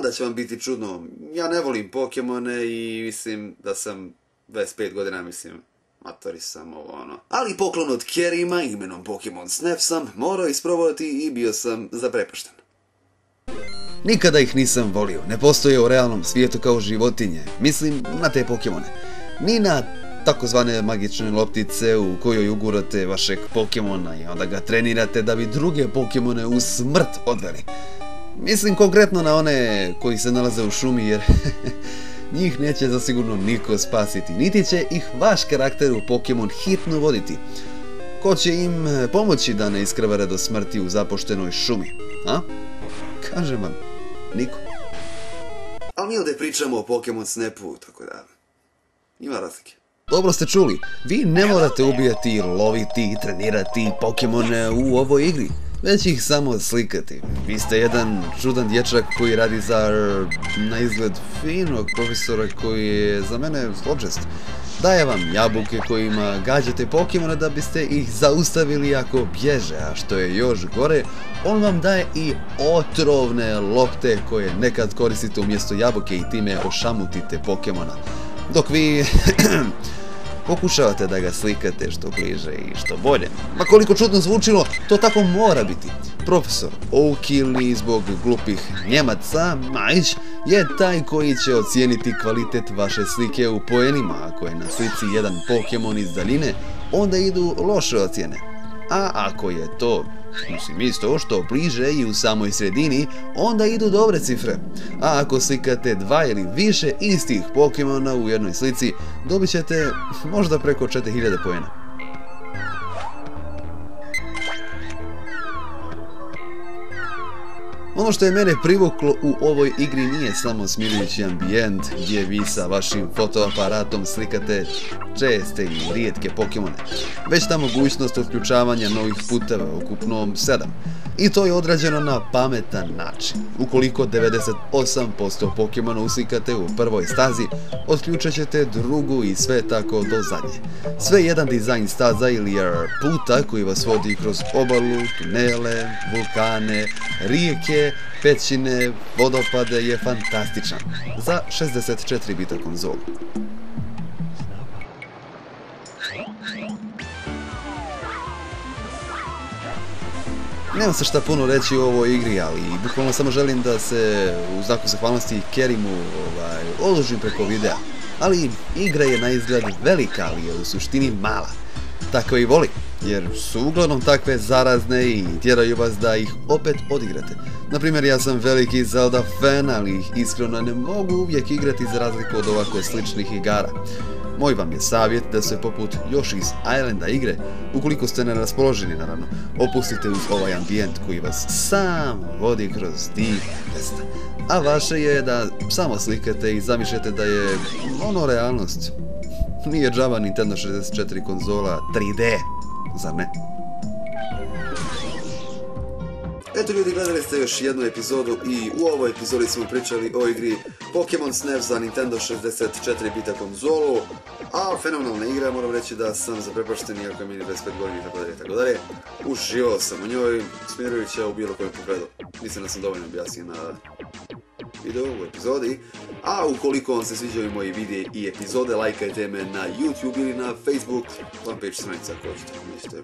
da će vam biti čudno. Ja ne volim Pokemone i mislim da sam 25 godina, matori sam Ali poklon od Kerima imenom Pokemon Snap sam morao isprobati i bio sam zaprepašten. Nikada ih nisam volio, ne postoje u realnom svijetu kao životinje, mislim na te Pokemone. Ni na takozvane magične loptice u kojoj ugurate vašeg Pokemona i onda ga trenirate da bi druge Pokemone u smrt odveli. Mislim konkretno na one koji se nalaze u šumi jer njih neće zasigurno niko spasiti, niti će ih vaš karakter u Pokemon hitno voditi. Ko će im pomoći da ne iskrvare do smrti u zapuštenoj šumi, a? Kažem vam, niko. Ali mi ovdje pričamo o Pokemon Snapu, tako da ima razlike. Dobro ste čuli, vi ne morate ubijati, loviti i trenirati Pokemone u ovoj igri, već ih samo slikati. Vi ste jedan čudan dječak koji radi za, na izgled, finog profesora koji je za mene zločest. Daje vam jabuke kojima gađate Pokemone da biste ih zaustavili ako bježe, a što je još gore, on vam daje i otrovne lopte koje nekad koristite umjesto jabuke i time ošamutite Pokemona. Dok vi pokušavate da ga slikate što bliže i što bolje. Ma koliko čudno zvučilo, to tako mora biti. Profesor Oak ili zbog glupih Njemaca, Majić, je taj koji će ocijeniti kvalitet vaše slike u poenima. Ako je na slici jedan Pokemon iz daljine, onda idu loše ocjene. A ako je to, isto što bliže i u samoj sredini, onda idu dobre cifre. A ako slikate 2 ili više istih Pokemona u jednoj slici, dobit ćete možda preko 4000 poena. Ono što je mene privuklo u ovoj igri nije samo smirujući ambijent gdje vi sa vašim fotoaparatom slikate česte i rijetke Pokemone, već ta mogućnost otključavanja novih puteva, ukupno 7. I to je odrađeno na pametan način. Ukoliko 98% Pokemona uslikate u prvoj stazi, otključat ćete drugu i sve tako do zadnje. Sve jedan dizajn staza ili puta koji vas vodi kroz obalu, tunele, vulkane, rijeke, pećine, vodopade je fantastičan za 64 bita konzolu. Nemam se šta puno reći o ovoj igri, ali bukvalno samo želim da se u znaku zahvalnosti Kerimu odložim preko videa. Ali igra je na izgled velika, ali je u suštini mala. Tako i voli, jer su uglavnom takve zarazne i tjeraju vas da ih opet odigrate. Naprimjer, ja sam veliki Zelda fan, ali ih iskreno ne mogu uvijek igrati za razliku od ovako sličnih igara. Moj vam je savjet da se poput Yoshi's Islanda igre, ukoliko ste neraspoloženi naravno, opustite uz ovaj ambijent koji vas sam vodi kroz divna mjesta. A vaše je da samo slikate i zamišljate da je ono realnost. Nije džaba Nintendo 64 konzola 3D, zar ne? Eto ljudi, gledali ste još jednu epizodu i u ovoj epizodi smo pričali o igri Pokemon Snap za Nintendo 64 bita konzolu. A fenomenalna igra, moram reći da sam zaprepašten iako je meni 25 godina itd. Uživao sam u njoj, smirujuća u bilo kojem pogledu. Mislim da sam dovoljno objasnio na videu u epizodi. A ukoliko vam se sviđaju moji videi i epizode, lajkajte me na YouTube ili na Facebook fanpage stranica ako hoćete.